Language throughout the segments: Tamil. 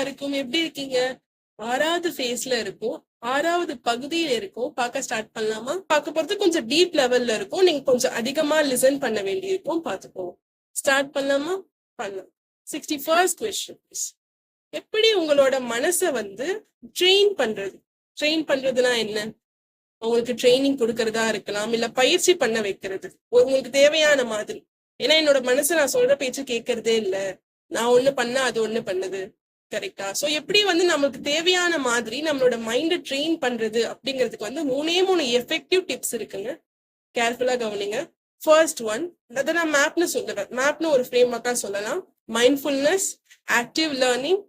எல்லாருக்கும். எப்படி இருக்கீங்க? 6வது ஃபேஸ்ல இருக்கும், 6வது பகுதியில இருக்கும். பார்க்க ஸ்டார்ட் பண்ணலாமா? பார்க்க போறது கொஞ்சம் டீப் லெவல்ல இருக்கும். நீங்க கொஞ்சம் அதிகமா லிசன் பண்ண வேண்டியிருக்கும். பார்த்துக்கோங்க. ஸ்டார்ட் பண்ணலாமா? பண்ணலாம். 61st question. எப்படி உங்களோட மனசை வந்து ட்ரெயின் பண்றது? ட்ரெயின் பண்றதுனா என்ன? உங்களுக்கு ட்ரைனிங் கொடுக்கறதா இருக்கலாம், இல்ல பயிற்சி பண்ண வைக்கிறது உங்களுக்கு தேவையான மாதிரி. ஏன்னா என்னோட மனசு நான் சொல்ற பேச்சு கேட்கறதே இல்ல, நான் ஒண்ணு பண்ணா அது ஒண்ணு பண்ணுது. கரெக்டா? சோ எப்படி வந்து நம்மளுக்கு தேவையான மாதிரி நம்மளோட மைண்டை ட்ரெயின் பண்றது அப்படிங்கிறதுக்கு வந்து 3 எஃபெக்டிவ் டிப்ஸ் இருக்குங்க. கேர்ஃபுல்லா கவனிங்க. ஃபர்ஸ்ட் ஒன், அதை நான் மேப்னு சொல்லுவேன். மேப்னு ஒரு ஃப்ரேம் ஒர்க்கா சொல்லலாம். Mindfulness, active learning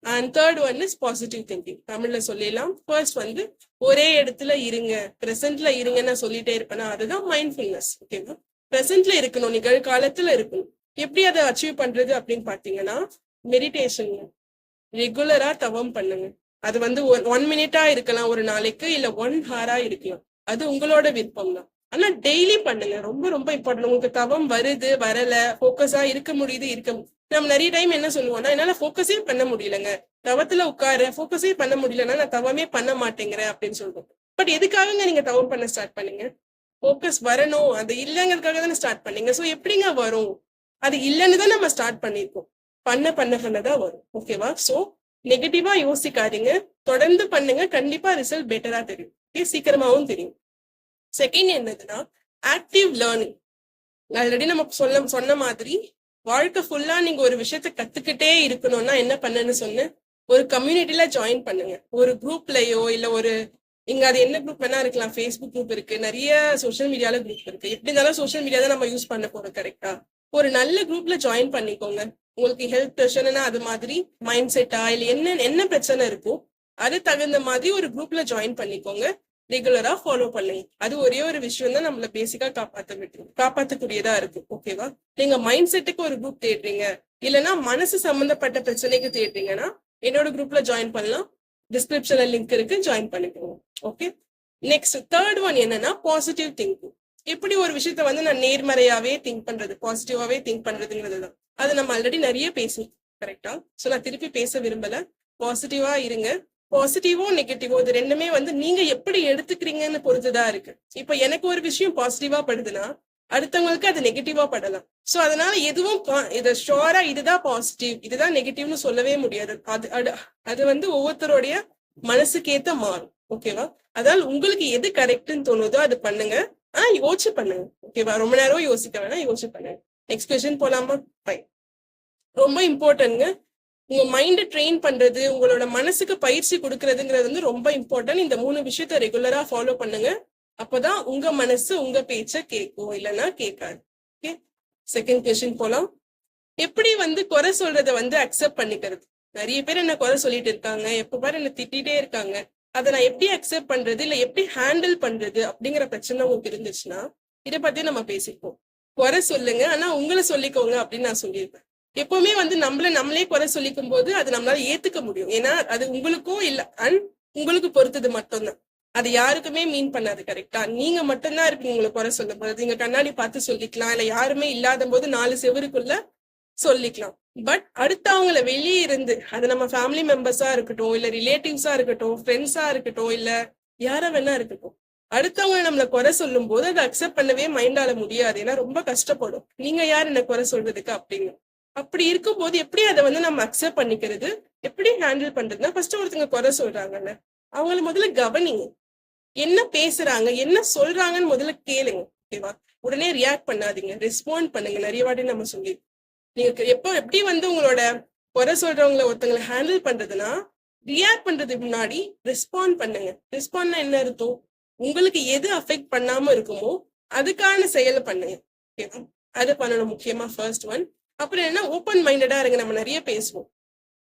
and third one is positive thinking. தமிழ்ல சொல்லிடலாம். ஃபர்ஸ்ட் வந்து ஒரே இடத்துல இருங்க, பிரசன்ட்ல இருங்கன்னு சொல்லிட்டே இருப்பேன்னா அதுதான் மைண்ட்ஃபுல்னஸ். ஓகேவா? பிரசன்ட்ல இருக்கணும், நிகழ்காலத்துல இருக்கணும். எப்படி அதை அச்சீவ் பண்றது அப்படின்னு பாத்தீங்கன்னா, மெடிடேஷன். ரெகுலரா தவம் பண்ணுங்க. அது வந்து 1 மினிட்டா இருக்கலாம் ஒரு நாளைக்கு, இல்ல 1 ஹாரா இருக்கலாம். அது உங்களோட விருப்பம் தான். ஆனா டெய்லி பண்ணுங்க. ரொம்ப ரொம்ப இம்பார்ட்டன்ட். உங்களுக்கு தவம் வருது வரல, போக்கஸா இருக்க முடியுது நம்ம நிறைய டைம் என்ன சொல்லுவோம்னா, என்னால போக்கஸே பண்ண முடியலங்க, தவத்துல உட்கார போக்கஸே பண்ண முடியலன்னா நான் தவமே பண்ண மாட்டேங்கிறேன் அப்படின்னு சொல்றோம். பட் எதுக்காகங்க நீங்க தவம் பண்ண ஸ்டார்ட் பண்ணீங்க? போக்கஸ் வரணும், அது இல்லைங்கிறதுக்காக தானே ஸ்டார்ட் பண்ணீங்க. சோ எப்படிங்க வரும்? அது இல்லைன்னு தான் நம்ம ஸ்டார்ட் பண்ணிருக்கோம். பண்ணதான் வரும். ஓகேவா? சோ நெகட்டிவா யோசிக்காதீங்க, தொடர்ந்து பண்ணுங்க. கண்டிப்பா ரிசல்ட் பெட்டரா தெரியும். சீக்கிரமாவும் தெரியும். செகண்ட் என்னதுன்னா, ஆக்டிவ் லேர்னிங். ஆல்ரெடி நம்ம சொன்ன மாதிரி வாழ்க்கை ஃபுல்லா நீங்க ஒரு விஷயத்த கத்துக்கிட்டே இருக்கணும்னா என்ன பண்ணுன்னு சொன்ன, ஒரு கம்யூனிட்டில ஜாயின் பண்ணுங்க. ஒரு குரூப்லயோ இல்ல ஒரு இங்க அது என்ன குரூப் வேணா இருக்கலாம். ஃபேஸ்புக் குரூப் இருக்கு, நிறைய சோசியல் மீடியால குரூப் இருக்கு. எப்படி இருந்தாலும் சோசியல் மீடியா தான் நம்ம யூஸ் பண்ண போறோம். கரெக்டா? ஒரு நல்ல குரூப்ல ஜாயின் பண்ணிக்கோங்க. உங்களுக்கு ஹெல்த் பிரச்சனைனா அது மாதிரி, மைண்ட் செட்டா இல்ல என்ன பிரச்சனை இருக்கும் அது தகுந்த மாதிரி ஒரு குரூப்ல ஜாயின் பண்ணிக்கோங்க. ரெகுலரா ஃபாலோ பண்ணுங்க. அது ஒரே ஒரு விஷயம் தான் நம்மள பேசிக்கா காப்பாத்தக்கூடியதா இருக்கு. ஓகேவா? நீங்க மைண்ட் செட்டுக்கு ஒரு குரூப் தேடுறீங்க, இல்லைன்னா மனசு சம்பந்தப்பட்ட பிரச்சனைக்கு தேடுறீங்கன்னா என்னோட குரூப்ல ஜாயின் பண்ணலாம். டிஸ்கிரிப்ஷன்ல லிங்க் இருக்கு, ஜாயின் பண்ணிக்கோங்க. ஓகே. நெக்ஸ்ட் தேர்ட் ஒன் என்னன்னா, பாசிட்டிவ் திங்கிங். எப்படி ஒரு விஷயத்த வந்து நான் நேர்மறையாவே திங்க் பண்றது, பாசிட்டிவாவே திங்க் பண்றதுங்கிறதுதான். அது நம்ம ஆல்ரெடி நிறைய பேசணும். கரெக்டா? சோ நான் திருப்பி பேச விரும்பல. பாசிட்டிவா இருங்க. பாசிட்டிவோ நெகட்டிவோ இது ரெண்டுமே வந்து நீங்க எப்படி எடுத்துக்கிறீங்கன்னு பொறுத்துதான் இருக்கு. இப்ப எனக்கு ஒரு விஷயம் பாசிட்டிவா படுதுன்னா அடுத்தவங்களுக்கு அது நெகட்டிவா படலாம். சோ அதனால எதுவும் இதை ஷோரா இதுதான் பாசிட்டிவ் இதுதான் நெகட்டிவ்னு சொல்லவே முடியாது. அது வந்து ஒவ்வொருத்தருடைய மனசுக்கேத்த மாறும். ஓகேவா? அதனால உங்களுக்கு எது கரெக்ட்னு தோணுதோ அது பண்ணுங்க. யோசிச்சு பண்ணுங்க. ஓகேவா? ரொம்ப நேரம் யோசிக்க வேணாம், யோசிச்சு பண்ணுங்க. நெக்ஸ்ட் கொஸ்டின் போலாமா? ஃபைன். ரொம்ப இம்பார்ட்டன்ட்ங்க. உங்க மைண்ட் ட்ரெயின் பண்றது, உங்களோட மனசுக்கு பயிற்சி கொடுக்கறதுங்கிறது வந்து ரொம்ப இம்பார்ட்டன்ட். இந்த 3 விஷயத்த ரெகுலரா ஃபாலோ பண்ணுங்க. அப்பதான் உங்க மனசு உங்க பேச்ச கேட்கும், இல்லைன்னா கேட்காது. ஓகே. செகண்ட் கொஸ்டின் போலாம். எப்படி வந்து குறை சொல்றத வந்து அக்செப்ட் பண்ணிக்கிறது? நிறைய பேர் என்ன குறை சொல்லிட்டு இருக்காங்க, எப்ப பாரு என்ன திட்டிகிட்டே இருக்காங்க. அதை நான் எப்படி அக்செப்ட் பண்றது, இல்ல எப்படி ஹேண்டில் பண்றது அப்படிங்கிற பிரச்சனை உங்களுக்கு இருந்துச்சுன்னா இதை பத்தி நம்ம பேசிப்போம். குறை சொல்லுங்க, ஆனா உங்களை சொல்லிக்கோங்க அப்படின்னு நான் சொல்லியிருப்பேன். எப்பவுமே வந்து நம்மளே குறை சொல்லிக்கும் போது அது நம்மளால ஏத்துக்க முடியும். ஏன்னா அது உங்களுக்கும் இல்ல அண்ட் உங்களுக்கு பொறுத்தது மட்டும்தான். அது யாருக்குமே மீன் பண்ணாது. கரெக்டா? நீங்க மட்டும்தான் இருப்பீங்க உங்களை குறை சொல்லும் போது. நீங்க கண்ணாடி பார்த்து சொல்லிக்கலாம், இல்ல யாருமே இல்லாத போது 4 செவருக்குள்ள சொல்லிக்கலாம். பட் அடுத்தவங்களை வெளியே இருந்து, அது நம்ம ஃபேமிலி மெம்பர்ஸா இருக்கட்டும், இல்ல ரிலேட்டிவ்ஸா இருக்கட்டும், ஃப்ரெண்ட்ஸா இருக்கட்டும், இல்ல யாரா வேணா இருக்கட்டும், அடுத்தவங்க நம்மளை குறை சொல்லும் போது அதை அக்செப்ட் பண்ணவே மைண்டால முடியாது. ஏன்னா ரொம்ப கஷ்டப்படும். நீங்க யார் என்ன குறை சொல்றதுக்கு அப்படின்னு. அப்படி இருக்கும் போது எப்படி அதை வந்து நம்ம அக்செப்ட் பண்ணிக்கிறது, எப்படி ஹேண்டில் பண்றதுன்னா, ஃபர்ஸ்ட் ஒருத்தங்க குறை சொல்றாங்கல்ல, அவங்கள முதல்ல கவனிங்க. என்ன பேசுறாங்க, என்ன சொல்றாங்கன்னு முதல்ல கேளுங்க. ஓகேவா? உடனே ரியாக்ட் பண்ணாதீங்க, ரெஸ்பாண்ட் பண்ணுங்க. நிறைய வாட்டி நம்ம சொல்லி நீங்க எப்படி வந்து உங்களோட குறை சொல்றவங்களை ஒருத்தங்களை ஹேண்டில் பண்றதுன்னா, ரியாக்ட் பண்றதுக்கு முன்னாடி ரெஸ்பாண்ட் பண்ணுங்க. ரெஸ்பாண்ட்னா என்ன அர்த்தம்? உங்களுக்கு எது அஃபெக்ட் பண்ணாம இருக்குமோ அதுக்கான செயலை பண்ணுங்க. ஓகேவா? அது பண்ணணும் முக்கியமா ஃபர்ஸ்ட் ஒன். அப்புறம் என்ன, ஓப்பன் மைண்டடா இருங்க. நம்ம நிறைய பேசுவோம்,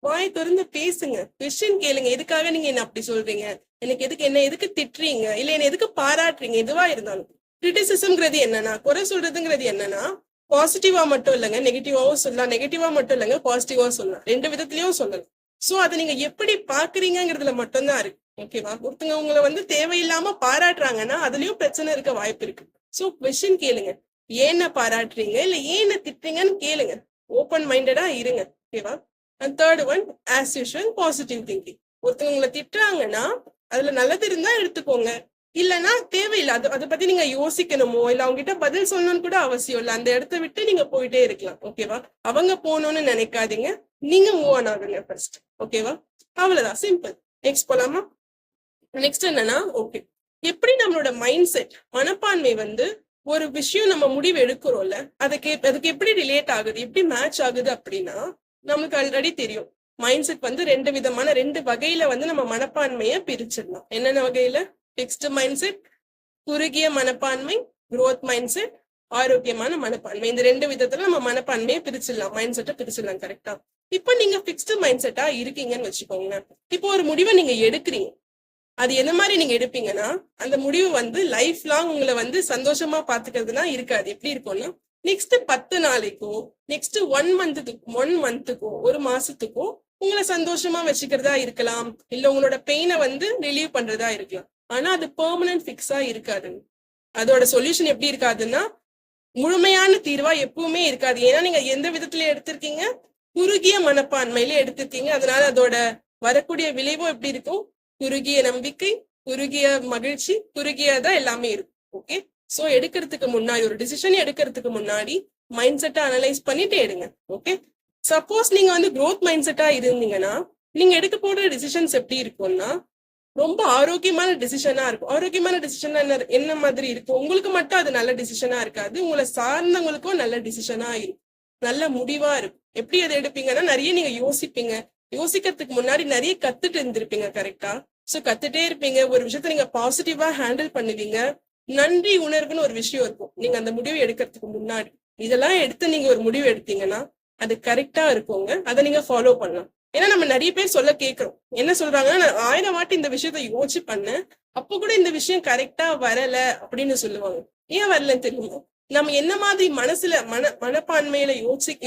வாய் திறந்து பேசுங்க. கொஸ்டின் கேளுங்க. எதுக்காக நீங்க என்ன அப்படி சொல்றீங்க, எனக்கு எதுக்கு திட்டுறீங்க, இல்ல என்ன எதுக்கு பாராட்டுறீங்க. எதுவா இருந்தாலும் கிரிட்டிசிசம்ங்கிறது என்னன்னா, குறை சொல்றதுங்கிறது என்னன்னா, பாசிட்டிவா மட்டும் இல்லைங்க, நெகட்டிவாவும் சொல்லலாம். நெகட்டிவா மட்டும் இல்லைங்க, பாசிட்டிவா சொல்லலாம். 2 விதத்திலயும் சொல்லலாம். சோ அதை நீங்க எப்படி பாக்குறீங்கிறதுல மட்டும்தான் இருக்கு. ஓகேவா? ஒருத்தங்க உங்களை வந்து தேவையில்லாம பாராட்டுறாங்கன்னா அதுலயும் பிரச்சனை இருக்க வாய்ப்பு இருக்கு. சோ கொஸ்டின் கேளுங்க. ஏன பாராட்டுறீங்க, இல்ல ஏன திட்டுறீங்கன்னு கேளுங்க. ஓப்பன் மைண்டடா இருங்க. ஓகேவா? And third one as usual positive thinking. ஒருத்தவங்க உங்களை திட்டுறாங்கன்னா அதுல நல்லது இருந்தா எடுத்துக்கோங்க, இல்லைன்னா தேவையில்லை. அதை பத்தி நீங்க யோசிக்கணுமோ இல்ல அவங்க கிட்ட பதில் சொல்லணும்னு கூட அவசியம் இல்லை. அந்த இடத்த விட்டு நீங்க போயிட்டே இருக்கலாம். ஓகேவா? அவங்க போகணும்னு நினைக்காதீங்க, நீங்க மூவ் ஆன் ஆகுங்க ஃபர்ஸ்ட். ஓகேவா? அவ்வளவுதான், சிம்பிள். நெக்ஸ்ட் போலாமா? நெக்ஸ்ட் என்னன்னா, ஓகே, எப்படி நம்மளோட மைண்ட் செட், மனப்பான்மை வந்து ஒரு விஷயம் நம்ம முடிவு எடுக்கிறோம்ல, அதுக்கு எப்படி ரிலேட் ஆகுது, எப்படி மேட்ச் ஆகுது அப்படின்னா, நமக்கு ஆல்ரெடி தெரியும். மைண்ட் செட் வந்து ரெண்டு வகையில வந்து நம்ம மனப்பான்மையை பிரிச்சிடலாம். என்னென்ன வகையில? பிக்ஸ்டு மைண்ட் செட், குறுகிய மனப்பான்மை, குரோத் மைண்ட் செட், ஆரோக்கியமான மனப்பான்மை. இந்த 2 விதத்துல நம்ம மனப்பான்மையை பிரிச்சிடலாம், மைண்ட் செட்டை பிரிச்சிடலாம். கரெக்டா? இப்போ நீங்க பிக்ஸ்டு மைண்ட் செட்டா இருக்கீங்கன்னு வச்சுக்கோங்க. இப்போ ஒரு முடிவை நீங்க எடுக்கிறீங்க, அது என்ன மாதிரி நீங்க எடுப்பீங்கன்னா, அந்த முடிவு வந்து லைஃப் லாங் உங்களை வந்து சந்தோஷமா பாத்துக்கிறதுனா இருக்காது. எப்படி இருக்கும்னா, நெக்ஸ்ட் 10 நாளைக்கும், நெக்ஸ்ட் 1 மந்த்துக்கும், ஒரு மாசத்துக்கும் உங்களை சந்தோஷமா வச்சுக்கிறதா இருக்கலாம், இல்ல உங்களோட பெயினை வந்து ரிலீவ் பண்றதா இருக்கலாம். ஆனா அது பெர்மனன்ட் பிக்ஸா இருக்காது. அதோட சொல்யூஷன் எப்படி இருக்காதுன்னா, முழுமையான தீர்வா எப்பவுமே இருக்காது. ஏன்னா நீங்க எந்த விதத்துல எடுத்திருக்கீங்க, குறுகிய மனப்பான்மையில எடுத்திருக்கீங்க. அதனால அதோட வரக்கூடிய விளைவும் எப்படி இருக்கும்? குறுகிய நம்பிக்கை, குறுகிய மகிழ்ச்சி, குறுகியதான் எல்லாமே இருக்கும். ஓகே, சோ எடுக்கிறதுக்கு முன்னாடி, ஒரு டிசிஷன் எடுக்கிறதுக்கு முன்னாடி மைண்ட் செட்டை அனலைஸ் பண்ணிட்டு எடுங்க. ஓகே, சப்போஸ் நீங்க வந்து growth மைண்ட் செட்டா இருந்தீங்கன்னா, நீங்க எடுக்க போற டிசிஷன்ஸ் எப்படி இருக்கும்னா, ரொம்ப ஆரோக்கியமான டிசிஷனா இருக்கும். ஆரோக்கியமான டிசிஷனா என்ன மாதிரி இருக்கும்? உங்களுக்கு மட்டும் அது நல்ல டிசிஷனா இருக்காது, உங்களை சார்ந்தவங்களுக்கும் நல்ல டிசிஷனா இருக்கும், நல்ல முடிவா இருக்கும். எப்படி அதை எடுப்பீங்கன்னா, நிறைய நீங்க யோசிப்பீங்க, யோசிக்கிறதுக்கு முன்னாடி நிறைய கத்துட்டு இருந்திருப்பீங்க. கரெக்டா? சோ கத்துட்டே இருப்பீங்க, ஒரு விஷயத்த நீங்க பாசிட்டிவா ஹேண்டில் பண்ணுவீங்க. நன்றி உணர்வுன்னு ஒரு விஷயம் இருக்கும் நீங்க அந்த முடிவு எடுக்கிறதுக்கு முன்னாடி. இதெல்லாம் எடுத்து நீங்க ஒரு முடிவு எடுத்தீங்கன்னா அது கரெக்டா இருக்குங்க, அதை நீங்க ஃபாலோ பண்ணலாம். ஏன்னா நம்ம நிறைய பேர் சொல்ல கேட்கிறோம், என்ன சொல்றாங்கன்னா, நான் 1000 வாட்டி இந்த விஷயத்த யோசிச்சு பண்ணேன், அப்ப கூட இந்த விஷயம் கரெக்டா வரல அப்படின்னு சொல்லுவாங்க. ஏன் வரலன்னு தெரியுமா? நம்ம என்ன மாதிரி மனப்பான்மையில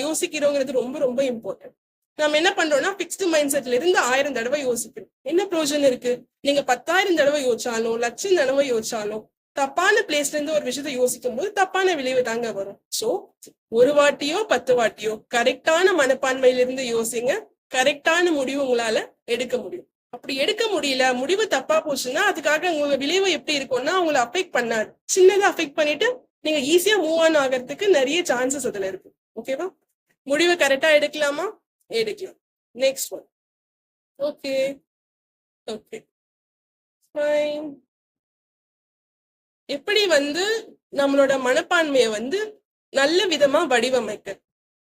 யோசிக்கிறோங்கிறது ரொம்ப ரொம்ப இம்பார்ட்டன்ட். நம்ம என்ன பண்றோம்னா, பிக்ஸ்டு மைண்ட் செட்ல இருந்து 1000 தடவை யோசிக்கிறோம். என்ன பிரயோஜனம் இருக்கு? நீங்க 10,000 தடவை யோசிச்சாலும், 1,00,000 தடவை யோசிச்சாலும், தப்பான பிளேஸ்ல இருந்து ஒரு விஷயத்த யோசிக்கும் போது தப்பான விளைவு தாங்க வரும். சோ ஒரு வாட்டியோ 10 வாட்டியோ கரெக்டான மனப்பான்மையில இருந்து யோசிங்க, கரெக்டான முடிவு உங்களால எடுக்க முடியும். அப்படி எடுக்க முடியல, முடிவு தப்பா போச்சுன்னா அதுக்காக உங்க விளைவு எப்படி இருக்கும்னா, உங்களை அஃபெக்ட் பண்ணாது, சின்னதா அஃபெக்ட் பண்ணிட்டு நீங்க ஈஸியா மூவ் ஆன் ஆகிறதுக்கு நிறைய சான்சஸ் அதுல இருக்கு. ஓகேவா? முடிவை கரெக்டா எடுக்கலாமா? எடுக்கலாம். Next one. Okay okay fine. எப்படி வந்து நம்மளோட மனப்பான்மையை வந்து நல்ல விதமா வடிவமைக்க.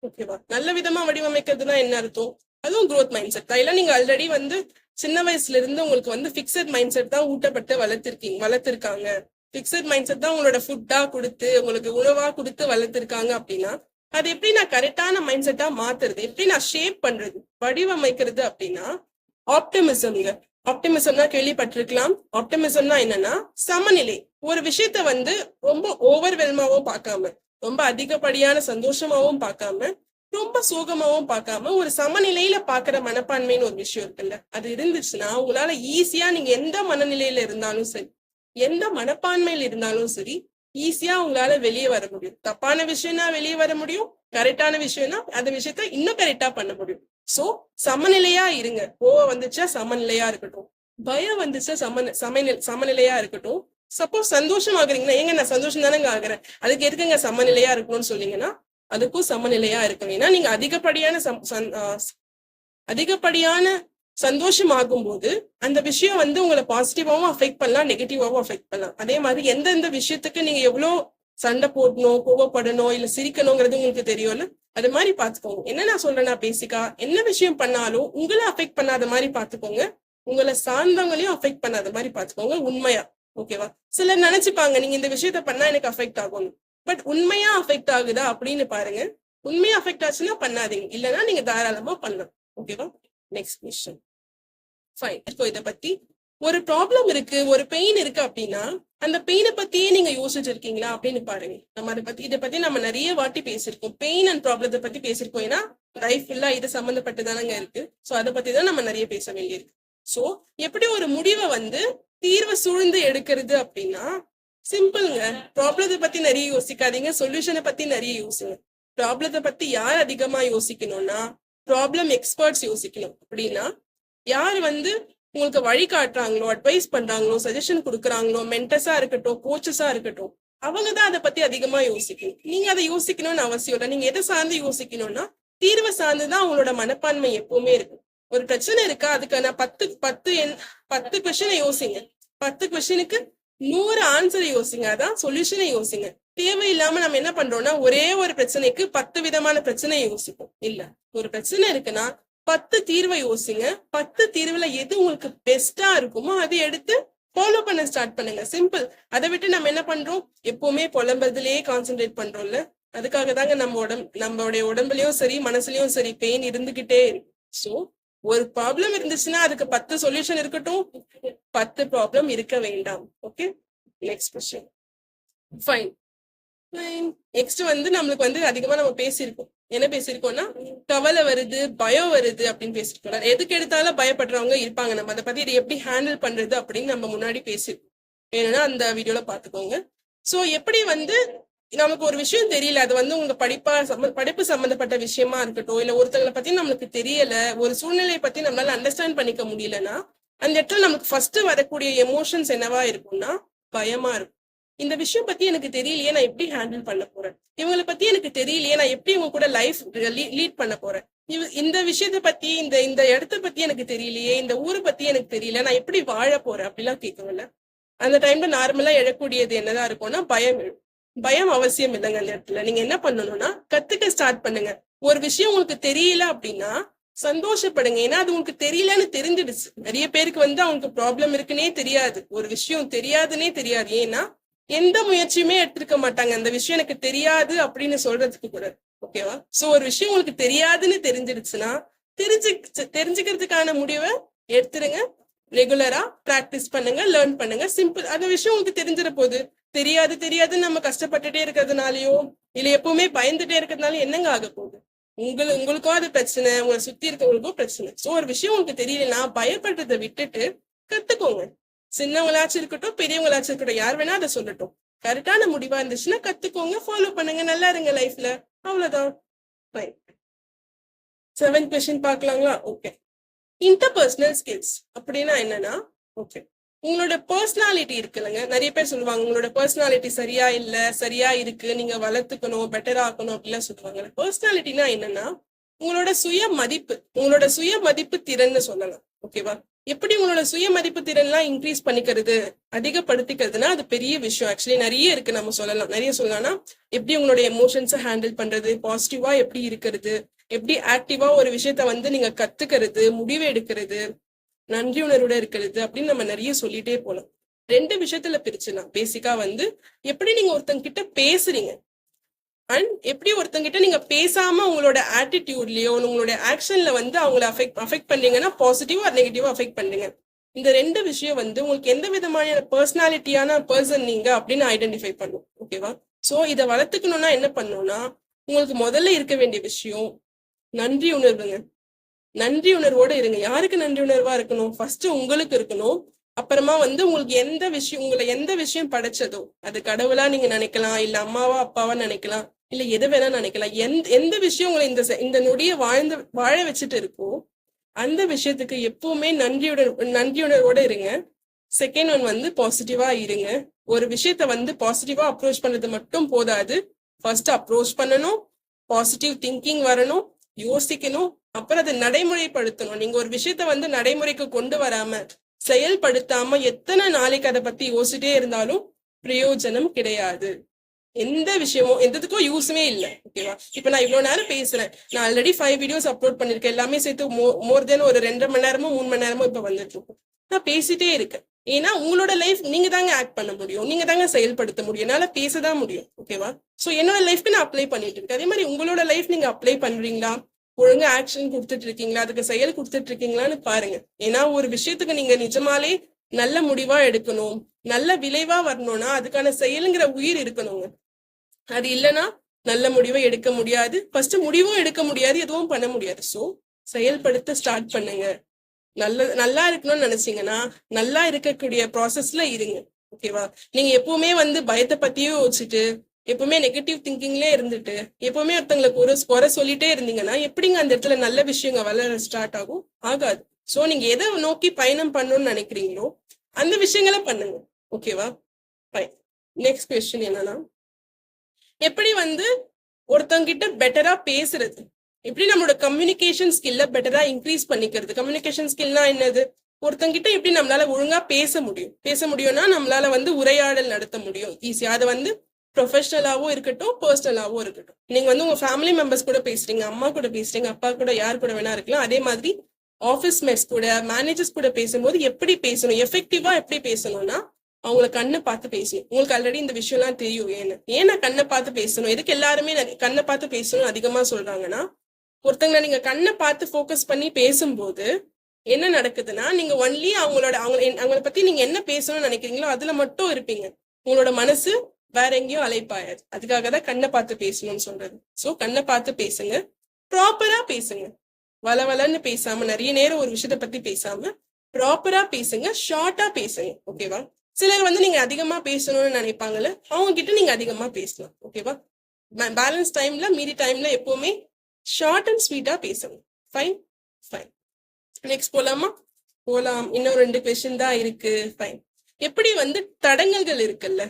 ஓகேவா? நல்ல விதமா வடிவமைக்கிறதுனா என்ன அர்த்தம்? அதுவும் growth மைண்ட் செட் தான். இல்ல நீங்க ஆல்ரெடி வந்து சின்ன வயசுல இருந்து உங்களுக்கு வந்து பிக்சட் மைண்ட் செட் தான் ஊட்டப்பட்டு வளர்த்திருக்காங்க, பிக்சட் மைண்ட் செட் தான் உங்களோட ஃபுட்டா கொடுத்து, உங்களுக்கு உணவா கொடுத்து வளர்த்திருக்காங்க அப்படின்னா, அது எப்படி நான் கரெக்டான மைண்ட் செட்டா மாத்துறது, எப்படி நான் ஷேப் பண்றது, வடிவமைக்கிறது அப்படின்னா, ஆப்டிமிசம்ங்க. ஆப்டிமிசம்னா கேள்விப்பட்டிருக்கலாம். ஆப்டிமிசம்னா என்னன்னா சமநிலை. ஒரு விஷயத்த வந்து ரொம்ப ஓவர்வெல்மாவும் பார்க்காம, ரொம்ப அதிகப்படியான சந்தோஷமாவும் பார்க்காம, ரொம்ப சோகமாவும் பார்க்காம, ஒரு சமநிலையில பாக்குற மனப்பான்மைன்னு ஒரு விஷயம் இருக்குல்ல, அது இருந்துச்சுன்னா உங்களால ஈஸியா நீங்க எந்த மனநிலையில இருந்தாலும் சரி, எந்த மனப்பான்மையில இருந்தாலும் சரி, ஈஸியா உங்களால வெளியே வர முடியும். தப்பான விஷயம்னா வெளியே வர முடியும், கரெக்டான விஷயம்னா அந்த விஷயத்த இன்னும் கரெக்டா பண்ண முடியும். சோ சமநிலையா இருங்க. கோவம் வந்துச்சா சமநிலையா இருக்கட்டும், பயம் வந்துச்சா சமநிலையா இருக்கட்டும். சப்போஸ் சந்தோஷம் ஆகுறீங்கன்னா, ஏங்க நான் சந்தோஷம் தானேங்க ஆகுறேன், அதுக்கு எதுக்குங்க சமநிலையா இருக்கணும்னு சொன்னீங்கன்னா, அதுக்கும் சமநிலையா இருக்கணும். ஏன்னா நீங்க அதிகப்படியான சந்தோஷம் ஆகும்போது அந்த விஷயம் வந்து உங்களை பாசிட்டிவாவும் அஃபெக்ட் பண்ணலாம், நெகட்டிவாவும் அஃபெக்ட் பண்ணலாம். அதே மாதிரி எந்தெந்த விஷயத்துக்கு நீங்க எவ்வளவு சண்டை போடணும், கோவப்படணும், இல்ல சிரிக்கணுங்கிறது உங்களுக்கு தெரியும்ல, அது மாதிரி பாத்துக்கோங்க. என்ன நான் சொல்றேன்னா, பேசிக்கா என்ன விஷயம் பண்ணாலும் உங்களை அஃபெக்ட் பண்ணாத மாதிரி பாத்துக்கோங்க, உங்களை சார்ந்தவங்களையும் அஃபெக்ட் பண்ணாத மாதிரி பாத்துக்கோங்க. உண்மையா. ஓகேவா? சிலர் நினைச்சுப்பாங்க நீங்க இந்த விஷயத்த பண்ணா எனக்கு அஃபெக்ட் ஆகும், பட் உண்மையா அஃபெக்ட் ஆகுதா அப்படின்னு பாருங்க. உண்மையா அஃபெக்ட் ஆச்சுன்னா பண்ணாதீங்க, இல்லைன்னா நீங்க தாராளமா பண்ணலாம். ஓகேவா? Next question. ஃபைன். இப்போ இதை பத்தி ஒரு ப்ராப்ளம் இருக்கு, ஒரு பெயின் இருக்கு அப்படின்னா, அந்த பெயினை பத்தியே நீங்க யோசிச்சு இருக்கீங்களா அப்படின்னு பாருங்க. நம்ம இதை பத்தி நம்ம நிறைய வாட்டி பேசியிருக்கோம், பெயின் அண்ட் ப்ராப்ளத்தை பத்தி பேசியிருக்கோம். ஏன்னா லைஃப் ஃபுல்லா இது சம்பந்தப்பட்டுதானங்க இருக்கு. சோ அதை பத்தி தான் நம்ம நிறைய பேச வேண்டியிருக்கு. சோ எப்படி ஒரு முடிவை வந்து தீர்வை சூழ்ந்து எடுக்கிறது அப்படின்னா, சிம்பிள்ங்க. ப்ராப்ளத்தை பத்தி நிறைய யோசிக்காதீங்க, சொல்யூஷனை பத்தி நிறைய யோசிங்க. ப்ராப்ளத்தை பத்தி யார் அதிகமா யோசிக்கணும்னா, ப்ராப்ளம் எக்ஸ்பர்ட்ஸ் யோசிக்கணும். அப்படின்னா யார் வந்து உங்களுக்கு வழி காட்டுறாங்களோ, அட்வைஸ் பண்றாங்களோ, சஜஷன் கொடுக்குறாங்களோ, மென்டர்ஸா இருக்கட்டும், கோச்சஸா இருக்கட்டும், அவங்க தான் அதை பத்தி அதிகமா யோசிக்கணும். நீங்க அதை யோசிக்கணும்னு அவசியம் இல்லை. நீங்க எதை சார்ந்து யோசிக்கணும்னா தீர்வை சார்ந்துதான் அவங்களோட மனப்பான்மை எப்பவுமே இருக்கும். ஒரு பிரச்சனை இருக்கா, அதுக்கான 10 கொஸ்டினை யோசிங்க. 10 கொஸ்டினுக்கு 100 ஆன்சரை யோசிங்க. அதான் சொல்யூஷனை யோசிங்க. தேவையில்லாம நம்ம என்ன பண்றோம்னா ஒரே ஒரு பிரச்சனைக்கு 10 விதமான பிரச்சனை யோசிப்போம். இல்ல, ஒரு பிரச்சனை இருக்குன்னா 10 தீர்வை யோசிங்க. 10 தீர்வுல எது உங்களுக்கு பெஸ்டா இருக்குமோ அதை எடுத்து ஃபாலோ பண்ண ஸ்டார்ட் பண்ணுங்க. சிம்பிள். அதை விட்டு நம்ம என்ன பண்றோம், எப்பவுமே புலம்புறதுலயே கான்சென்ட்ரேட் பண்றோம்ல. அதுக்காக தாங்க நம்மளுடைய உடம்புலயும் சரி மனசுலயும் சரி பெயின் இருந்துகிட்டே இருக்கு. சோ ஒரு ப்ராப்ளம் இருந்துச்சுன்னா அதுக்கு 10 சொல்யூஷன் இருக்கட்டும், 10 ப்ராப்ளம் இருக்க வேண்டாம். Okay, next question. Fine. Next வந்து நம்மளுக்கு வந்து அதிகமா நம்ம பேசியிருக்கோம். என்ன பேசியிருக்கோம்னா கவலை வருது, பயம் வருது அப்படின்னு பேசியிருக்கோம். எதுக்கு எடுத்தாலும் பயப்படுறவங்க இருப்பாங்க. நம்ம அதை பத்தி இதை எப்படி ஹேண்டில் பண்றது அப்படின்னு நம்ம முன்னாடி பேசியிருக்கோம். வேணும்னா அந்த வீடியோல பாத்துக்கோங்க. சோ எப்படி வந்து நமக்கு ஒரு விஷயம் தெரியல, அது வந்து உங்க படிப்பு சம்பந்தப்பட்ட விஷயமா இருக்கட்டும், இல்ல ஒருத்தங்களை பத்தி நம்மளுக்கு தெரியல, ஒரு சூழ்நிலையை பத்தி நம்மளால அண்டர்ஸ்டாண்ட் பண்ணிக்க முடியலன்னா அந்த இடத்துல நமக்கு ஃபர்ஸ்ட் வரக்கூடிய எமோஷன்ஸ் என்னவா இருக்கும்னா பயமா இருக்கும். இந்த விஷயம் பத்தி எனக்கு தெரியலையே, நான் எப்படி ஹேண்டில் பண்ண போறேன், இவங்களை பத்தி எனக்கு தெரியலையே, நான் எப்படி இவங்க கூட லைஃப் லீட் பண்ண போறேன், இந்த விஷயத்த பத்தி இந்த இடத்த பத்தி எனக்கு தெரியலையே, இந்த ஊரை பத்தி எனக்கு தெரியல, நான் எப்படி வாழ போறேன் அப்படிலாம் கேட்கவில்ல. அந்த டைம்ல நார்மலா எழக்கூடியது என்னதான் இருக்கும்னா பயம் எழும். பயம் அவசியம் இல்லைங்க. அந்த இடத்துல நீங்க என்ன பண்ணணும்னா கத்துக்க ஸ்டார்ட் பண்ணுங்க. ஒரு விஷயம் உங்களுக்கு தெரியல அப்படின்னா சந்தோஷப்படுங்க. ஏன்னா அது உங்களுக்கு தெரியலன்னு தெரிஞ்சிடுச்சு. நிறைய பேருக்கு வந்து அவங்களுக்கு ப்ராப்ளம் இருக்குன்னே தெரியாது, ஒரு விஷயம் தெரியாதுன்னே தெரியாது. ஏன்னா எந்த முயற்சியுமே எடுத்திருக்க மாட்டாங்க அந்த விஷயம் எனக்கு தெரியாது அப்படின்னு சொல்றதுக்கு கூட. ஓகேவா? சோ ஒரு விஷயம் உங்களுக்கு தெரியாதுன்னு தெரிஞ்சிடுச்சுன்னா தெரிஞ்சுக்கிறதுக்கான முடிவை எடுத்துருங்க. ரெகுலரா பிராக்டிஸ் பண்ணுங்க, லேர்ன் பண்ணுங்க. சிம்பிள். அந்த விஷயம் உங்களுக்கு தெரிஞ்சிட போகுது. தெரியாதுன்னு நம்ம கஷ்டப்பட்டுட்டே இருக்கிறதுனாலயோ இல்ல எப்பவுமே பயந்துட்டே இருக்கிறதுனால என்னங்க ஆக போகுது? உங்களுக்கும் அது பிரச்சனை, உங்களை சுத்தி இருக்கவங்களுக்கும் பிரச்சனை. சோ ஒரு விஷயம் உங்களுக்கு தெரியலன்னா பயப்படுறதை விட்டுட்டு கத்துக்கோங்க. சின்னவங்களாச்சும் இருக்கட்டும், பெரியவங்களாச்சும் இருக்கட்டும், யார் வேணா அதை சொல்லட்டும். கரெக்டான முடிவா இருந்துச்சுன்னா கத்துக்கோங்க, ஃபாலோ பண்ணுங்க, நல்லா இருங்க லைஃப்ல. அவ்வளவுதான். 7th கொஸ்டின் பாக்கலாங்களா? ஓகே. இன்டர்பர்சனல் ஸ்கில்ஸ் அப்படின்னா என்னன்னா, ஓகே, உங்களோட பர்சனாலிட்டி இருக்குல்லங்க. நிறைய பேர் சொல்லுவாங்க உங்களோட பர்சனாலிட்டி சரியா இருக்கு, நீங்க வளர்த்துக்கணும், பெட்டரா ஆக்கணும் அப்படிலாம் சொல்லுவாங்க. பர்சனாலிட்டினா என்னன்னா உங்களோட சுய மதிப்பு திறன்னு சொல்லலாம். ஓகேவா? எப்படி உங்களோட சுய மதிப்பு திறன்லாம் இன்க்ரீஸ் பண்ணிக்கிறது, அதிகப்படுத்திக்கிறதுனா அது பெரிய விஷயம். ஆக்சுவலி நிறைய இருக்கு, நம்ம நிறைய சொல்லலாம்னா எப்படி உங்களோட எமோஷன்ஸை ஹேண்டில் பண்றது, பாசிட்டிவா எப்படி இருக்கிறது, எப்படி ஆக்டிவா ஒரு விஷயத்த வந்து நீங்க கத்துக்கிறது, முடிவு எடுக்கிறது, நன்றி உணர்வோட இருக்கிறது அப்படின்னு நம்ம நிறைய சொல்லிட்டே போலாம். 2 விஷயத்துல பிரிச்சுலாம். பேசிக்கா வந்து எப்படி நீங்க ஒருத்தங்க கிட்ட பேசுறீங்க அண்ட் எப்படி ஒருத்தங்கிட்ட நீங்க பேசாம உங்களோட ஆட்டிடியூட்லயோ உங்களோட ஆக்ஷன்ல வந்து அவங்களை அஃபெக்ட் பண்ணீங்கன்னா பாசிட்டிவா நெகட்டிவா அஃபெக்ட் பண்ணுங்க. இந்த 2 விஷயம் வந்து உங்களுக்கு எந்த விதமான பர்சனாலிட்டியான பர்சன் நீங்க அப்படின்னு ஐடென்டிஃபை பண்ணும். ஓகேவா? சோ இதை வளர்த்துக்கணும்னா என்ன பண்ணணும்னா உங்களுக்கு முதல்ல இருக்க வேண்டிய விஷயம் நன்றி உணர்வுங்க. நன்றி உணர்வோட இருங்க. யாருக்கு நன்றி உணர்வா இருக்கணும்? ஃபர்ஸ்ட் உங்களுக்கு இருக்கணும். அப்புறமா வந்து உங்களுக்கு எந்த விஷயம் படைச்சதோ அது கடவுளா நீங்க நினைக்கலாம், இல்ல அம்மாவா அப்பாவா நினைக்கலாம், இல்ல எது வேணா நினைக்கலாம். எந்த விஷயம் உங்களை இந்த நொடிய வாழ வச்சுட்டு இருக்கோ அந்த விஷயத்துக்கு எப்பவுமே நன்றியுணர்வோட இருங்க. செகண்ட் ஒன் வந்து பாசிட்டிவா இருங்க. ஒரு விஷயத்த வந்து பாசிட்டிவா அப்ரோச் பண்றது மட்டும் போதாது. ஃபர்ஸ்ட் அப்ரோச் பண்ணணும், பாசிட்டிவ் திங்கிங் வரணும், யோசிக்கணும், அப்புறம் அதை நடைமுறைப்படுத்தணும். நீங்க ஒரு விஷயத்த வந்து நடைமுறைக்கு கொண்டு வராம செயல்படுத்தாம எத்தனை நாளைக்கு அதை பத்தி யோசிச்சுட்டே இருந்தாலும் பிரயோஜனம் கிடையாது. எந்த விஷயமும் எந்ததுக்கும் யூஸுமே இல்லை. ஓகேவா? இப்ப நான் இவ்வளவு நேரம் பேசுறேன். நான் ஆல்ரெடி 5 வீடியோஸ் அப்லோட் பண்ணிருக்கேன். எல்லாமே சேர்த்து மோர் தென் ஒரு 2.5 மணி நேரமோ 3 மணி நேரமோ இப்ப வந்துட்டு இருக்கும். நான் பேசிட்டே இருக்கேன். ஏன்னா உங்களோட லைஃப் நீங்க தாங்க ஆக்ட் பண்ண முடியும், நீங்க தாங்க செயல்படுத்த முடியும், என்னால பேசதான் முடியும். ஓகேவா? சோ என்னோட லைஃப்க்கு நான் அப்ளை பண்ணிட்டு இருக்கேன். அதே மாதிரி உங்களோட லைஃப் நீங்க அப்ளை பண்றீங்களா, ஒழுங்கா ஆக்ஷன் கொடுத்துட்டு இருக்கீங்களா, அதுக்கு செயல் கொடுத்துட்டு இருக்கீங்களான்னு பாருங்க. ஏன்னா ஒரு விஷயத்துக்கு நீங்க நிஜமாலே நல்ல முடிவா எடுக்கணும், நல்ல விளைவா வரணும்னா அதுக்கான செயலுங்கிற உயிர் இருக்கணுங்க. அது இல்லைன்னா நல்ல முடிவை எடுக்க முடியாது. ஃபர்ஸ்ட் முடிவும் எடுக்க முடியாது, எதுவும் பண்ண முடியாது. சோ செயல்படுத்த ஸ்டார்ட் பண்ணுங்க. நல்லா இருக்கணும்னு நினைச்சீங்கன்னா நல்லா இருக்கக்கூடிய ப்ராசஸ்ல இருங்க. ஓகேவா? நீங்க எப்பவுமே வந்து பயத்தை பத்தியும் யோசிச்சுட்டு எப்பவுமே நெகட்டிவ் திங்கிங்லேயே இருந்துட்டு எப்பவுமே ஒருத்தங்களுக்கு குறை சொல்லிட்டே இருந்தீங்கன்னா எப்படிங்க அந்த இடத்துல நல்ல விஷயங்க வளர ஸ்டார்ட் ஆகும்? ஆகாது. சோ நீங்க எதை நோக்கி பயணம் பண்ணணும்னு நினைக்கிறீங்களோ அந்த விஷயங்களை பண்ணுங்க. ஓகேவா? ஃபைன். நெக்ஸ்ட் கொஸ்டின் என்னன்னா, எப்படி வந்து ஒருத்தவங்க கிட்ட பெட்டரா பேசுறது, எப்படி நம்மளோட கம்யூனிகேஷன் ஸ்கில்ல பெட்டரா இன்க்ரீஸ் பண்ணிக்கிறது. கம்யூனிகேஷன் ஸ்கில்னா என்னது? ஒருத்தங்க கிட்ட எப்படி நம்மளால ஒழுங்கா பேச முடியும்னா நம்மளால வந்து உரையாடல் நடத்த முடியும் ஈஸியா. அது வந்து ப்ரொஃபஷனலாவும் இருக்கட்டும், பர்சனலாவும் இருக்கட்டும். நீங்க வந்து உங்க ஃபேமிலி மெம்பர்ஸ் கூட பேசுறீங்க, அம்மா கூட பேசுறீங்க, அப்பா கூட, யார் கூட வேணா இருக்கலாம். அதே மாதிரி ஆஃபீஸ் மேட்ஸ் கூட, மேனேஜர்ஸ் கூட பேசும்போது எப்படி பேசணும், எஃபெக்டிவா எப்படி பேசணும்னா அவங்கள கண்ணை பார்த்து பேசணும். உங்களுக்கு ஆல்ரெடி இந்த விஷயம்லாம் தெரியும். ஏன்னா கண்ணை பார்த்து பேசணும். எதுக்கு எல்லாருமே கண்ணை பார்த்து பேசணும் அதிகமா சொல்றாங்கன்னா, ஒருத்தங்களை நீங்க கண்ணை பார்த்து ஃபோக்கஸ் பண்ணி பேசும்போது என்ன நடக்குதுன்னா, நீங்க ஒன்லி அவங்கள பத்தி நீங்க என்ன பேசணும்னு நினைக்கிறீங்களோ அதுல மட்டும் இருப்பீங்க. உங்களோட மனசு வேற எங்கேயும் அலைப்பாயாது. அதுக்காக தான் கண்ணை பார்த்து பேசணும்னு சொல்றது. சோ கண்ணை பார்த்து பேசுங்க, ப்ராப்பரா பேசுங்க. வளவலன்னு பேசாம, நிறைய நேரம் ஒரு விஷயத்த பத்தி பேசாம ப்ராப்பரா பேசுங்க, ஷார்ட்டா பேசுங்க. ஓகேவா? சிலர் வந்து நீங்க அதிகமா பேசணும்னு நினைப்பாங்கல்ல, அவங்க கிட்ட நீங்க அதிகமா பேசலாம். ஓகேவா? பேலன்ஸ் டைம்ல, மீதி டைம்ல எப்பவுமே ஷார்ட் அண்ட் ஸ்வீட்டா பேசுங்க. ஃபைன். ஃபைன். நெக்ஸ்ட் போலாமா? போலாம். இன்னும் 2 கொஸ்டின் தான் இருக்கு. ஃபைன். எப்படி வந்து தடங்கல்கள் இருக்குல்ல,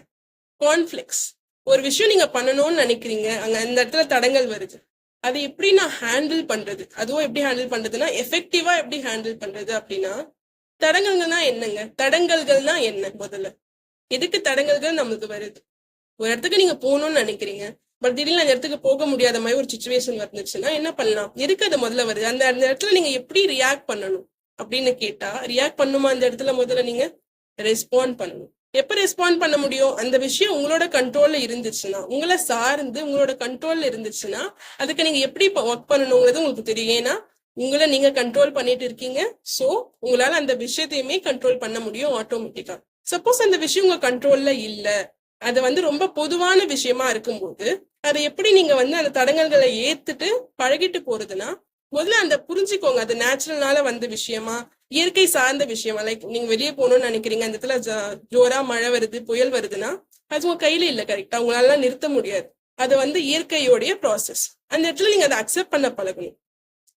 கான்ஃபிளிக்ஸ். ஒரு விஷயம் நீங்க பண்ணணும்னு நினைக்கிறீங்க, அங்க அந்த இடத்துல தடங்கள் வருது. அதை எப்படி நான் ஹேண்டில் பண்றது? அதுவும் எப்படி ஹேண்டில் பண்றதுன்னா, எஃபெக்டிவா எப்படி ஹேண்டில் பண்றது அப்படின்னா, தடங்கல்கள்னா என்னங்க? தடங்கல்கள்னா என்ன? முதல்ல எதுக்கு தடங்கல்கள் நம்மளுக்கு வருது? ஒரு இடத்துக்கு நீங்க போகணும்னு நினைக்கிறீங்க, பட் திடீர்னு அந்த இடத்துக்கு போக முடியாத மாதிரி ஒரு சுச்சுவேஷன் வந்துச்சுன்னா என்ன பண்ணலாம்? எதுக்கு அது முதல்ல வருது? அந்த இடத்துல நீங்க எப்படி ரியாக்ட் பண்ணணும் அப்படின்னு கேட்டா, ரியாக்ட் பண்ணுமா அந்த இடத்துல? முதல்ல நீங்க ரெஸ்பாண்ட் பண்ணணும். எப்ப ரெஸ்பாண்ட் பண்ண முடியும்? அந்த விஷயம் உங்களோட கண்ட்ரோல்ல இருந்துச்சுன்னா, உங்களை சார்ந்து உங்களோட கண்ட்ரோல்ல இருந்துச்சுன்னா அதுக்கு நீங்க எப்படி ஒர்க் பண்ணணுங்கிறது உங்களுக்கு தெரியும். ஏன்னா உங்களை நீங்க கண்ட்ரோல் பண்ணிட்டு இருக்கீங்க. சோ உங்களால அந்த விஷயத்தையுமே கண்ட்ரோல் பண்ண முடியும் ஆட்டோமேட்டிக்கா. சப்போஸ் அந்த விஷயம் உங்க கண்ட்ரோல்ல இல்ல, அது வந்து ரொம்ப பொதுவான விஷயமா இருக்கும்போது அதை எப்படி நீங்க வந்து அந்த தடங்கல்களை ஏத்துட்டு பழகிட்டு போறதுன்னா, முதல்ல அந்த புரிஞ்சுக்கோங்க. அது நேச்சுரல்னால வந்த விஷயமா, இயற்கை சார்ந்த விஷயமா. லைக் நீங்க வெளியே போகணும்னு நினைக்கிறீங்க, அந்த இடத்துல ஜோரா மழை வருது, புயல் வருதுன்னா அது உங்க கையில இல்ல. கரெக்டா? உங்களால நிறுத்த முடியாது. அது வந்து இயற்கையோடைய ப்ராசஸ். அந்த இடத்துல நீங்க அதை அக்செப்ட் பண்ண பழகணும்.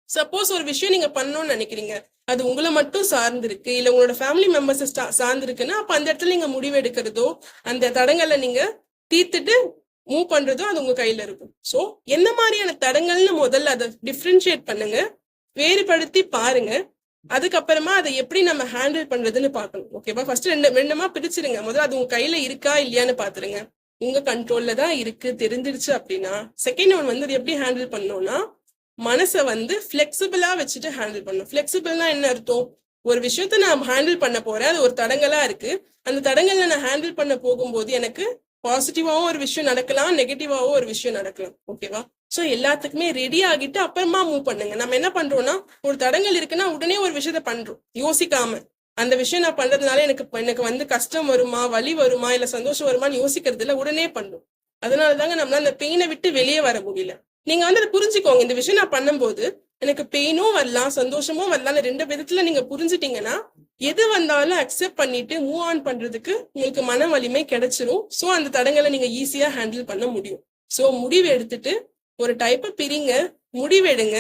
சப்போஸ் ஒரு விஷயம் நீங்க பண்ணணும்னு நினைக்கிறீங்க, அது உங்களை மட்டும் சார்ந்து இருக்கு, இல்ல உங்களோட ஃபேமிலி மெம்பர்ஸ் சார்ந்து இருக்குன்னா, அப்ப அந்த இடத்துல நீங்க முடிவு எடுக்கிறதோ, அந்த தடங்களை நீங்க தீர்த்துட்டு மூவ் பண்றதோ அது உங்க கையில இருக்கும். சோ என்ன மாதிரியான தடங்கள்னு முதல்ல அதை டிஃபரன்ஷியேட் பண்ணுங்க, வேறுபடுத்தி பாருங்க. அதுக்கப்புறமா அதை எப்படி நம்ம ஹேண்டில் பண்றதுன்னு பாக்கணும். ஓகேவா? ஃபர்ஸ்ட் ரெண்டுமா பிரிச்சிருங்க. முதல்ல அது உங்க கையில இருக்கா இல்லையான்னு பாத்துருங்க. உங்க கண்ட்ரோல்ல தான் இருக்கு தெரிஞ்சிருச்சு அப்படின்னா, செகண்ட் ஒன் வந்து அது எப்படி ஹேண்டில் பண்ணணும்னா, மனசை வந்து பிளெக்சிபிளா வச்சுட்டு ஹேண்டில் பண்ணணும். பிளெக்சிபிள்னா என்ன அர்த்தம்? ஒரு விஷயத்த நான் ஹேண்டில் பண்ண போறேன், அது ஒரு தடங்கலா இருக்கு. அந்த தடங்கல்ல நான் ஹேண்டில் பண்ண போகும்போது எனக்கு பாசிட்டிவாவும் ஒரு விஷயம் நடக்கலாம், நெகட்டிவாவும் ஒரு விஷயம் நடக்கலாம். ஓகேவா? சோ எல்லாத்துக்குமே ரெடி ஆகிட்டு அப்புறமா மூவ் பண்ணுங்க. நம்ம என்ன பண்றோம்னா, ஒரு தடங்கல் இருக்குன்னா உடனே ஒரு விஷயத்த பண்றோம் யோசிக்காம. அந்த விஷயம் நான் பண்றதுனால எனக்கு வந்து கஷ்டம் வருமா, வலி வருமா, இல்ல சந்தோஷம் வருமான்னு யோசிக்கிறது இல்ல, உடனே பண்றோம். அதனாலதாங்க நம்மளால அந்த பெயினை விட்டு வெளியே வர முடியல. நீங்க வந்து அதை புரிஞ்சுக்கோங்க. இந்த விஷயம் நான் பண்ணும்போது எனக்கு பெயினும் வரலாம், சந்தோஷமும் வரலாம். 2 விதத்துல நீங்க புரிஞ்சுட்டீங்கன்னா எது வந்தாலும் அக்செப்ட் பண்ணிட்டு மூவ் ஆன் பண்றதுக்கு உங்களுக்கு மன வலிமை கிடைச்சிரும். சோ அந்த தடங்களை நீங்க ஈஸியா ஹேண்டில் பண்ண முடியும். சோ முடிவு எடுத்துட்டு ஒரு டைப்பை பிரிங்க, முடிவெடுங்க.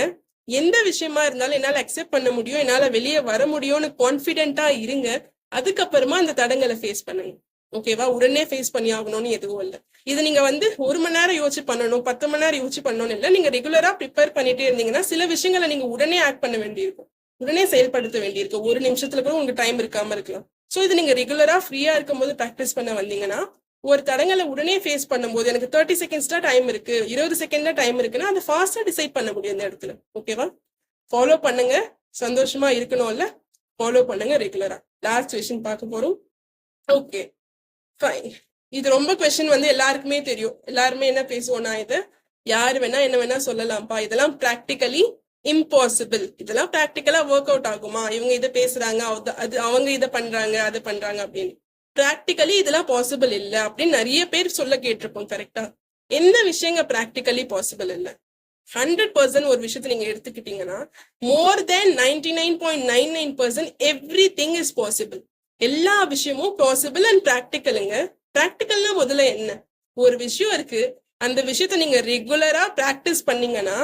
எந்த விஷயமா இருந்தாலும் என்னால அக்செப்ட் பண்ண முடியும், என்னால வெளியே வர முடியும்னு கான்பிடென்ட்டா இருங்க. அதுக்கப்புறமா அந்த தடங்களை ஃபேஸ் பண்ணுங்க. ஓகேவா? உடனே ஃபேஸ் பண்ணி ஆகணும்னு எதுவும் இல்லை. இது நீங்க வந்து 1 மணி நேரம் யோசிச்சு பண்ணணும், 10 மணி நேரம் யோசிச்சு பண்ணணும் இல்லை. நீங்க ரெகுலரா ப்ரிப்பேர் பண்ணிட்டே இருந்தீங்கன்னா சில விஷயங்களை நீங்க உடனே ஆக்ட் பண்ண வேண்டியிருக்கும், உடனே செயல்படுத்த வேண்டியிருக்கும். 1 நிமிஷத்துல கூட உங்களுக்கு டைம் இருக்காம இருக்கலாம். சோ இது நீங்க ரெகுலரா ஃப்ரீயா இருக்கும் போது ப்ராக்டிஸ் பண்ண வந்தீங்கன்னா, ஒரு தடங்களை உடனே ஃபேஸ் பண்ணும்போது எனக்கு 30 செகண்ட்ஸ் தான் டைம் இருக்கு, 20 செகண்ட் தான் டைம் இருக்குன்னா அது ஃபாஸ்டா டிசைட் பண்ண முடியும் இந்த இடத்துல. ஓகேவா? ஃபாலோ பண்ணுங்க. சந்தோஷமா இருக்கணும்ல, ஃபாலோ பண்ணுங்க ரெகுலரா. லாஸ்ட் கொஸ்டின் பார்க்க போறோம். Okay fine. இது ரொம்ப கொஸ்டின் வந்து எல்லாருக்குமே தெரியும். எல்லாருமே என்ன பேசுவோம்னா, இது யாரு வேணா என்ன வேணா சொல்லலாம்ப்பா, இதெல்லாம் பிராக்டிகலி இம்பாசிபிள், இதெல்லாம் பிராக்டிக்கலா ஒர்க் அவுட் ஆகுமா, இவங்க இதை பேசுறாங்க, அது அவங்க இதை பண்றாங்க, அது பண்றாங்க அப்படின்னு. பிராக்டிகலி இதெல்லாம் பாசிபிள் இல்ல அப்படின்னு நிறைய பேர் சொல்ல கேட்டிருப்போம். கரெக்டா? என்ன விஷயங்க பிராக்டிகலி பாசிபிள் இல்ல? 100% ஒரு விஷயத்தை நீங்க எடுத்துக்கிட்டீங்கன்னா, மோர் தென் 99.99% எவ்ரிதிங் இஸ் பாசிபிள். எல்லா விஷயமும் பாசிபிள் அண்ட் பிராக்டிக்கலுங்க. பிராக்டிக்கல்னா முதல்ல என்ன? ஒரு விஷயம் இருக்கு, அந்த விஷயத்த நீங்க ரெகுலரா பிராக்டிஸ் பண்ணீங்கன்னா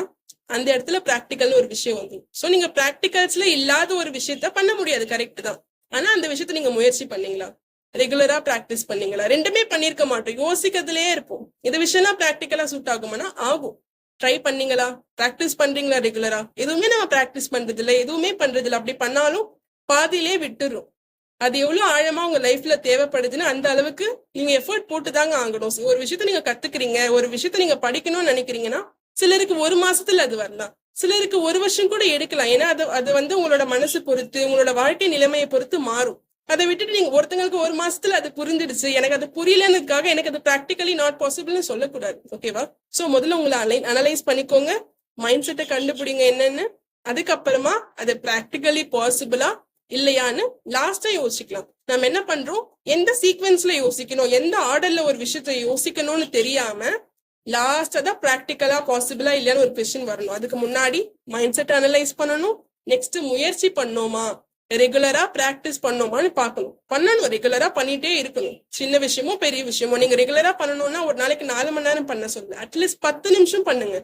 அந்த இடத்துல பிராக்டிக்கல்னு ஒரு விஷயம் வந்து. சோ நீங்க பிராக்டிகல்ஸ்ல இல்லாத ஒரு விஷயத்த பண்ண முடியாது, கரெக்ட் தான். ஆனா அந்த விஷயத்த நீங்க முயற்சி பண்ணீங்களா, ரெகுலரா பிராக்டிஸ் பண்ணீங்களா? ரெண்டுமே பண்ணிருக்க மாட்டோம், யோசிக்கிறதுலயே இருப்போம். இந்த விஷயம்லாம் பிராக்டிக்கலா சூட் ஆகுமானா ஆகும். ட்ரை பண்ணீங்களா, பிராக்டிஸ் பண்றீங்களா ரெகுலரா? எதுவுமே நம்ம பிராக்டிஸ் பண்றது இல்ல, எதுவுமே பண்றது இல்ல. அப்படி பண்ணாலும் பாதியிலே விட்டுரும். அது எவ்வளவு ஆழமா உங்க லைஃப்ல தேவைப்படுதுன்னு அந்த அளவுக்கு நீங்க எஃபர்ட் போட்டு தாங்க ஆகணும். ஒரு விஷயத்த நீங்க கத்துக்கிறீங்க, ஒரு விஷயத்த நீங்க படிக்கணும்னு நினைக்கிறீங்கன்னா சிலருக்கு 1 மாசத்துல அது வரலாம், சிலருக்கு 1 வருஷம் கூட எடுக்கலாம். ஏன்னா அது அது வந்து உங்களோட மனசு பொறுத்து, உங்களோட வாழ்க்கை நிலைமையை பொறுத்து மாறும். அதை விட்டுட்டு நீங்க ஒருத்தங்களுக்கு 1 மாசத்துல அது புரிஞ்சிடுச்சு, எனக்கு அது புரியலன்னுக்காக எனக்கு அது ப்ராக்டிகலி நாட் பாசிபிள்னு சொல்லக்கூடாது. ஓகேவா? சோ முதல்ல உங்களை அனலைஸ் பண்ணிக்கோங்க, மைண்ட் செட்டை கண்டுபிடிங்க என்னன்னு. அதுக்கப்புறமா அது ப்ராக்டிகலி பாசிபிளா இல்லையான்னு லாஸ்டா யோசிக்கலாம். நம்ம என்ன பண்றோம், எந்த சீக்வன்ஸ்ல யோசிக்கணும், எந்த ஆர்டர்ல ஒரு விஷயத்த யோசிக்கணும்னு தெரியாம லாஸ்டா தான் ப்ராக்டிக்கலா பாசிபிளா இல்லையான்னு ஒரு கொஸ்டின் வரணும். அதுக்கு முன்னாடி மைண்ட் செட் அனலைஸ் பண்ணணும். நெக்ஸ்ட் முயற்சி பண்ணோமா, ரெகுலரா பிராக்டிஸ் பண்ணோமான்னு பார்க்கணும். பண்ணணும், ரெகுலரா பண்ணிட்டே இருக்கணும். சின்ன விஷயமோ பெரிய விஷயமோ நீங்க ரெகுலரா பண்ணணும்னா ஒரு நாளைக்கு 4 மணி நேரம் பண்ண சொல்ல, அட்லீஸ்ட் 10 நிமிஷம் பண்ணுங்க.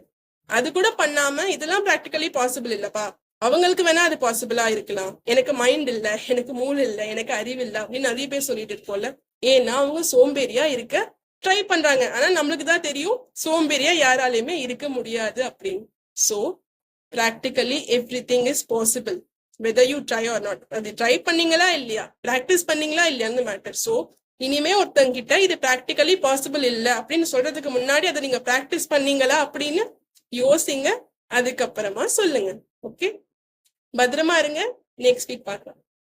அது கூட பண்ணாம இதெல்லாம் ப்ராக்டிகலி பாசிபிள் இல்லப்பா, அவங்களுக்கு வேணா அது பாசிபிளா இருக்கலாம், எனக்கு மைண்ட் இல்ல, எனக்கு மூளை இல்ல, எனக்கு அறிவு இல்ல அப்படின்னு நிறைய பேர் சொல்லிட்டு இருக்கோம்ல. ஏன்னா அவங்க சோம்பேறியா இருக்க ட்ரை பண்றாங்க. ஆனா நம்மளுக்கு தான் தெரியும் சோம்பேறியா யாராலையுமே இருக்க முடியாது அப்படின்னு. So practically everything is possible, whether you try or not. அது ட்ரை பண்ணீங்களா இல்லையா, பிராக்டிஸ் பண்ணீங்களா இல்லையான்னு மேட்டர். சோ இனிமே ஒருத்தங்கிட்ட இது பிராக்டிகலி பாசிபிள் இல்ல அப்படின்னு சொல்றதுக்கு முன்னாடி அதை நீங்க பிராக்டிஸ் பண்ணீங்களா அப்படின்னு யோசிங்க, அதுக்கப்புறமா சொல்லுங்க. ஓகே, பத்திரமா இருங்க. நெக்ஸ்ட் வீக் பார்க்கலாம்.